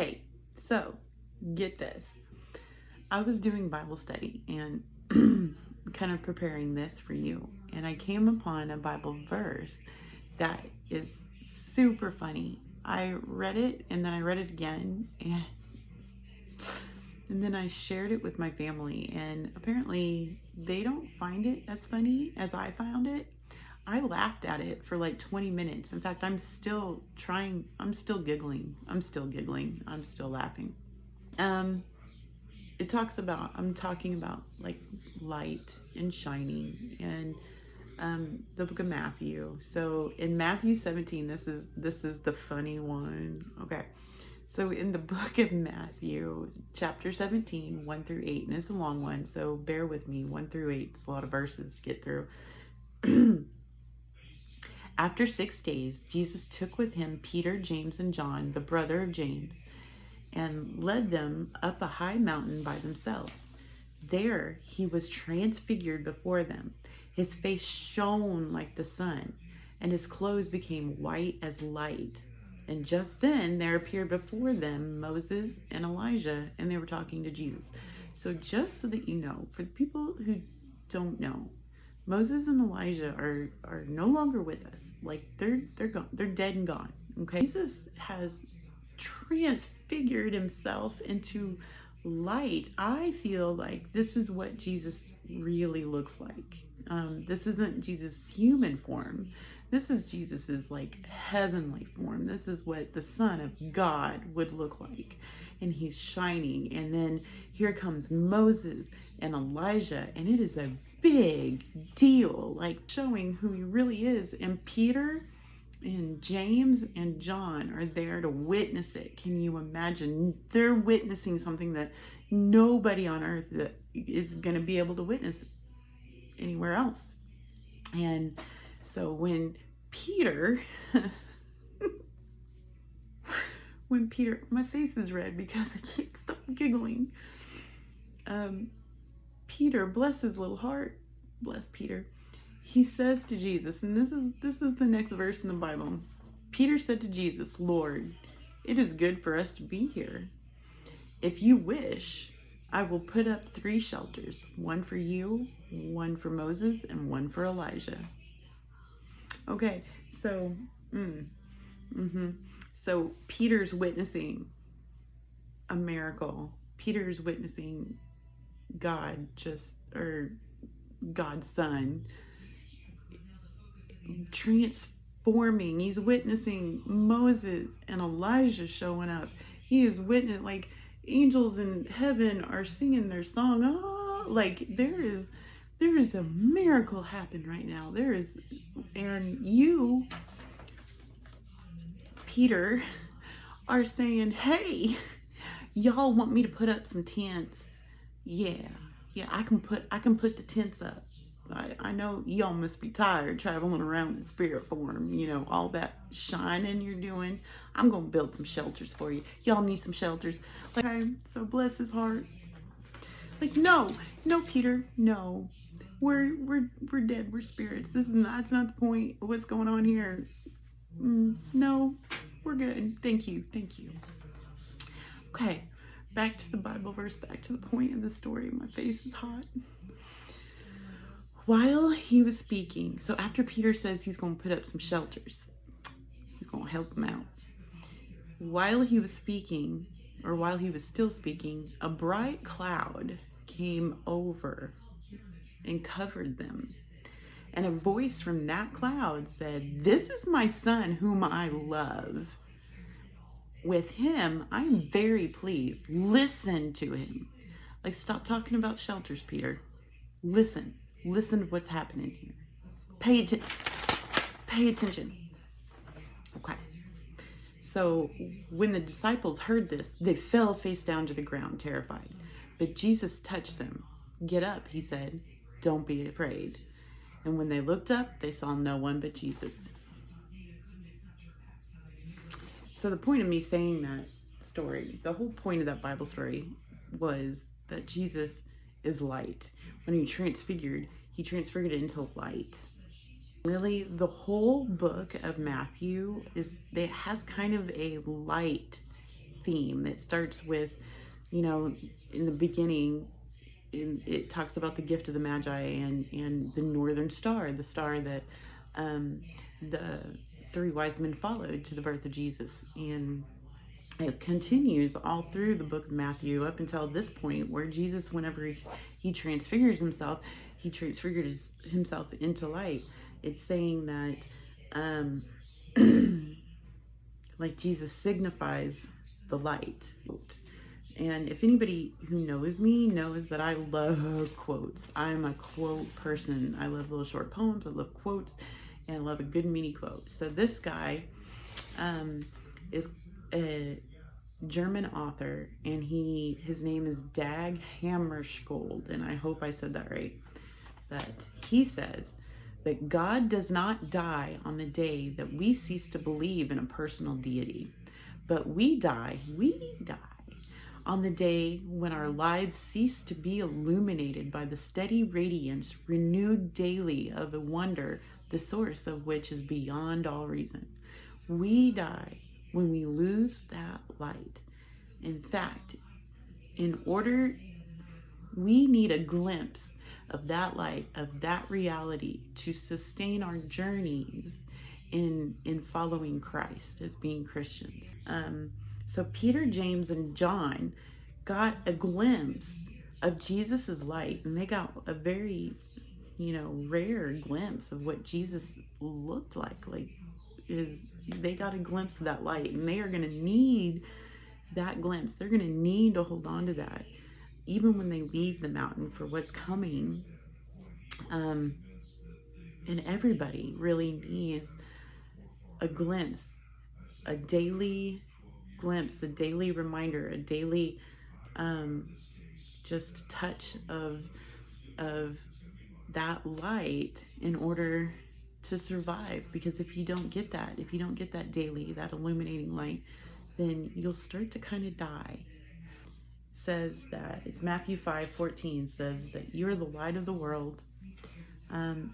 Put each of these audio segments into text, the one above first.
Okay, so get this. I was doing Bible study and kind of preparing this for you, and I came upon a Bible verse that is super funny. I read it and then I read it again, and then I shared it with my family, and apparently they don't find it as funny as I found it. I laughed at it for like 20 minutes. In fact, I'm still giggling. I'm still laughing. Um, it talks about, I'm talking about like light and shining and the book of Matthew. So in Matthew 17, this is the funny one. Okay. So in the book of Matthew, chapter 17, 1 through 8, and it's a long one, so bear with me, 1 through 8, it's a lot of verses to get through. After 6 days, Jesus took with him Peter, James, and John, the brother of James, and led them up a high mountain by themselves. There he was transfigured before them. His face shone like the sun, and his clothes became white as light. And just then there appeared before them Moses and Elijah, and they were talking to Jesus. So just so that you know, for the people who don't know, Moses and Elijah are no longer with us. Like they're gone. They're dead and gone. Okay. Jesus has transfigured himself into light. I feel like this is what Jesus really looks like. This isn't Jesus' human form. This is Jesus's like heavenly form. This is what the Son of God would look like. And he's shining. And then here comes Moses and Elijah, and it is a big deal, like showing who he really is. And Peter and James and John are there to witness it. Can you imagine? They're witnessing something that nobody on earth that is going to be able to witness anywhere else. And so when Peter, my face is red because I can't stop giggling. Peter, bless his little heart, bless Peter. He says to Jesus, and this is the next verse in the Bible. Peter said to Jesus, "Lord, it is good for us to be here. If you wish, I will put up 3 shelters, one for you, one for Moses, and one for Elijah." Okay, so, so Peter's witnessing a miracle. Peter's witnessing God's Son transforming. He's witnessing Moses and Elijah showing up. He is witnessing, like, angels in heaven are singing their song. Oh, like there is a miracle happen right now. And you, Peter, are saying, "Hey, y'all want me to put up some tents? Yeah, I can put the tents up. I know y'all must be tired traveling around in spirit form, all that shining you're doing. I'm gonna build some shelters for you. Y'all need some shelters." Like, okay, so bless his heart. Like, no, Peter, no. We're dead. We're spirits. That's not the point of what's going on here. No, we're good. Thank you. Okay, back to the Bible verse, back to the point of the story. My face is hot. While he was speaking, so after Peter says he's going to put up some shelters, he's going to help them out. While he was speaking, or while he was still speaking, a bright cloud came over and covered them. And a voice from that cloud said, "This is my son whom I love. With him, I'm very pleased. Listen to him." Like, stop talking about shelters, Peter. Listen to what's happening here. Pay attention. Okay. So when the disciples heard this, they fell face down to the ground, terrified. But Jesus touched them. "Get up," he said. "Don't be afraid." And when they looked up, they saw no one but Jesus. So the point of me saying that story, the whole point of that Bible story was that Jesus is light. When he transfigured it into light. Really, the whole book of Matthew has kind of a light theme. It starts with, you know, in the beginning, it talks about the gift of the Magi and the northern star, the star that the three wise men followed to the birth of Jesus. And it continues all through the book of Matthew up until this point where Jesus, whenever he transfigures himself, he transfigured himself into light. It's saying that like Jesus signifies the light. And if anybody who knows me knows that I love quotes. I'm a quote person. I love little short poems. I love quotes, and I love a good mini quote. So this guy is a German author, and his name is Dag Hammarskjöld, and I hope I said that right. But he says that God does not die on the day that we cease to believe in a personal deity, but we die on the day when our lives cease to be illuminated by the steady radiance renewed daily of a wonder, the source of which is beyond all reason. We die when we lose that light. In fact, we need a glimpse of that light, of that reality, to sustain our journeys in following Christ as being Christians. So Peter, James, and John got a glimpse of Jesus's light, and they got a very, rare glimpse of what Jesus looked like. They got a glimpse of that light, and they are going to need that glimpse. They're going to need to hold on to that, even when they leave the mountain, for what's coming. And everybody really needs a glimpse, a daily glimpse, a daily reminder, a daily just touch of that light in order to survive. Because if you don't get that daily, that illuminating light, then you'll start to kind of die. It says that it's Matthew 5:14 says that you're the light of the world.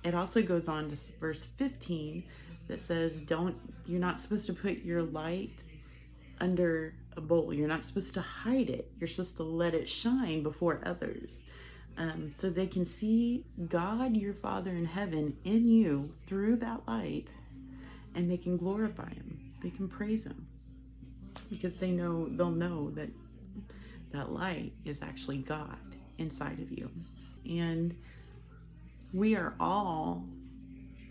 It also goes on to verse 15 that says you're not supposed to put your light under a bowl. You're not supposed to hide it. You're supposed to let it shine before others, so they can see God, your Father in heaven, in you through that light, and they can glorify Him. They can praise Him, because they'll know that that light is actually God inside of you. And we are all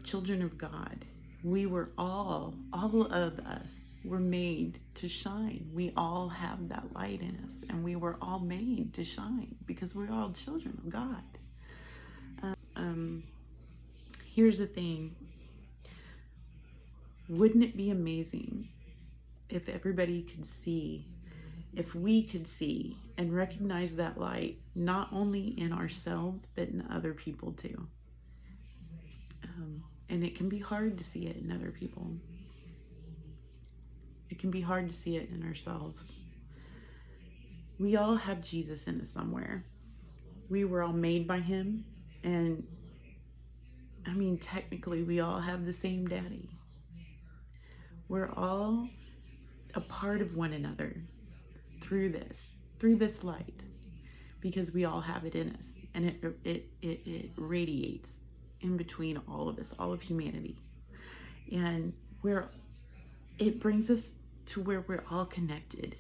children of God. We were all of us were made to shine. We all have that light in us, and we were all made to shine because we're all children of God. Here's the thing. Wouldn't it be amazing if everybody could see, if we could see and recognize that light, not only in ourselves, but in other people too? And it can be hard to see it in other people. It can be hard to see it in ourselves. We all have Jesus in us somewhere. We were all made by Him, and technically we all have the same daddy. We're all a part of one another through this light, because we all have it in us, and it radiates in between all of us, all of humanity. And it brings us to where we're all connected.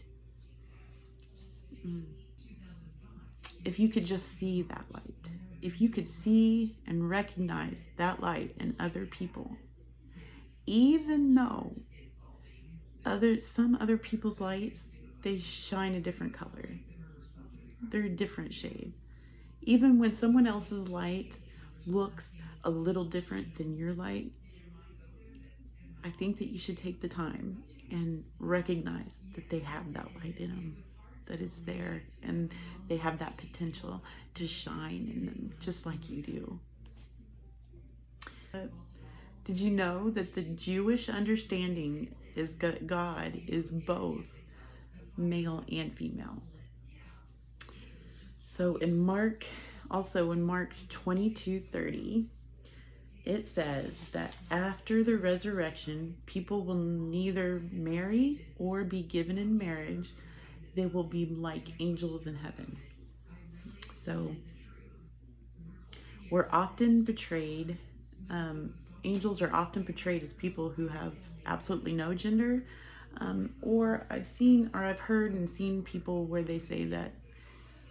If you could just see that light, if you could see and recognize that light in other people, even though some other people's lights, they shine a different color. They're a different shade. Even when someone else's light looks a little different than your light, I think that you should take the time and recognize that they have that light in them, that it's there, and they have that potential to shine in them just like you do. Did you know that the Jewish understanding is that God is both male and female? So in Mark 22:30, it says that after the resurrection, people will neither marry or be given in marriage. They will be like angels in heaven. So we're often betrayed. Angels are often portrayed as people who have absolutely no gender. Or I've heard and seen people where they say that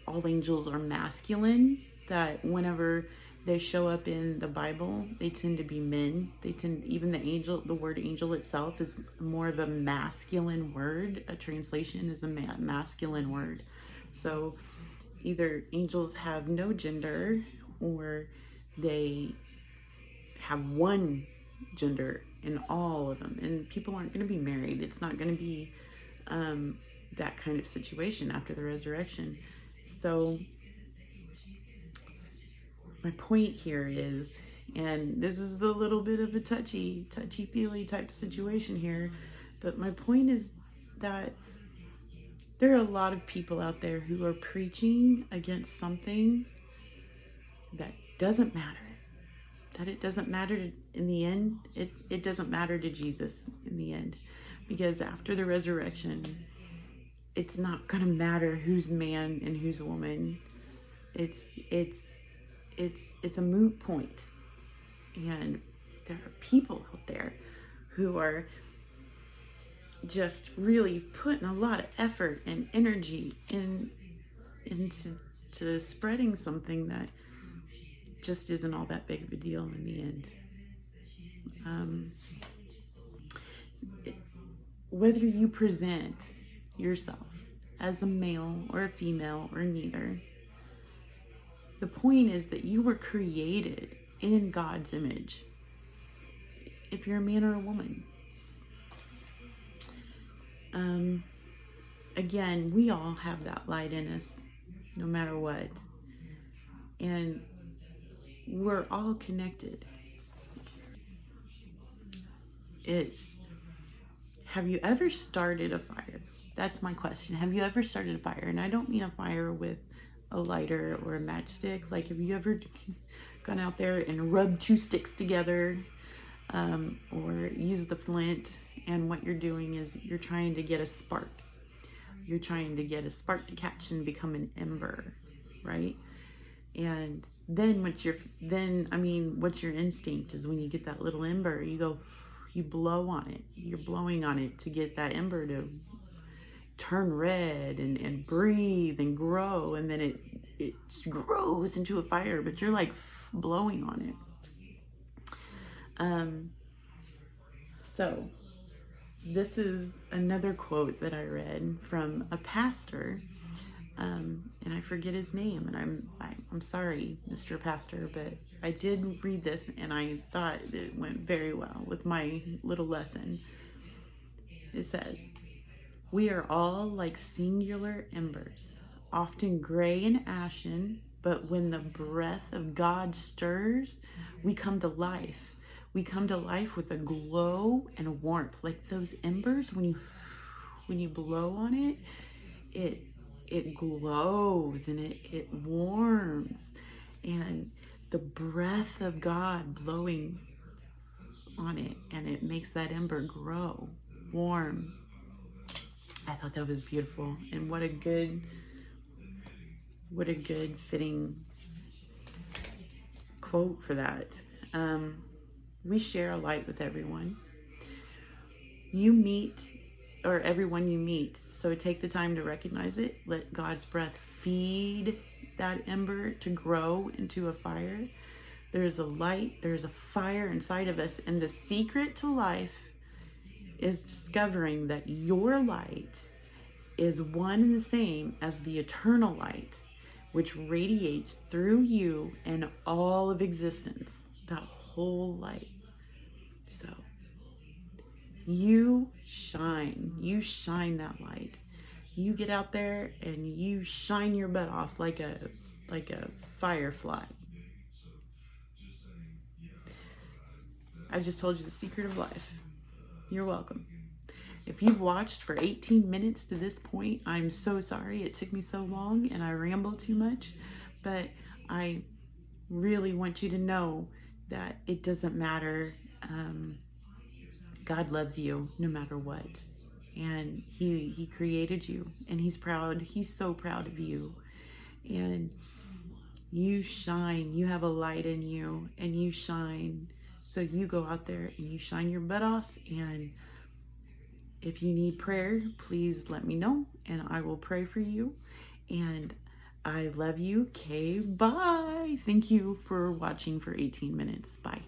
all angels are masculine, that whenever they show up in the Bible, they tend to be men. Even the word angel itself is more of a masculine word. A translation is a masculine word. So either angels have no gender or they have one gender in all of them. And people aren't going to be married. It's not going to be that kind of situation after the resurrection. So my point here is, and this is the little bit of a touchy-feely type situation here, but my point is that there are a lot of people out there who are preaching against something that doesn't matter. That it doesn't matter in the end. It doesn't matter to Jesus in the end. Because after the resurrection, it's not going to matter who's man and who's woman. It's a moot point. And there are people out there who are just really putting a lot of effort and energy into spreading something that just isn't all that big of a deal in the end. Whether you present yourself as a male or a female or neither, the point is that you were created in God's image. If you're a man or a woman. Again, we all have that light in us, no matter what. And we're all connected. Have you ever started a fire? That's my question. Have you ever started a fire? And I don't mean a fire with a lighter or a matchstick. Like, have you ever gone out there and rubbed two sticks together, or used the flint, and what you're doing is you're trying to get a spark. You're trying to get a spark to catch and become an ember, right? And then what's your instinct is when you get that little ember, you blow on it. You're blowing on it to get that ember to turn red and breathe and grow, and then it grows into a fire, but you're like blowing on it. So this is another quote that I read from a pastor, and I forget his name, and I'm sorry, Mr. Pastor, but I did read this, and I thought it went very well with my little lesson. It says, "We are all like singular embers, often gray and ashen, but when the breath of God stirs, we come to life. We come to life with a glow and warmth, like those embers. When you blow on it, it glows and it warms, and the breath of God blowing on it, and it makes that ember grow, warm." I thought that was beautiful, and what a good fitting quote for that. We share a light with everyone. Everyone you meet. So take the time to recognize it. Let God's breath feed that ember to grow into a fire. There's a light, there's a fire inside of us, and the secret to life is discovering that your light is one and the same as the eternal light, which radiates through you and all of existence, that whole light. So you shine that light. You get out there and you shine your butt off like a firefly. I just told you the secret of life. You're welcome. If you've watched for 18 minutes to this point, I'm so sorry it took me so long and I ramble too much, but I really want you to know that it doesn't matter. God loves you no matter what. And he created you, and he's proud. He's so proud of you. And you shine. You have a light in you, and you shine. So you go out there and you shine your butt off. And if you need prayer, please let me know, and I will pray for you. And I love you. Okay, bye. Thank you for watching for 18 minutes. Bye.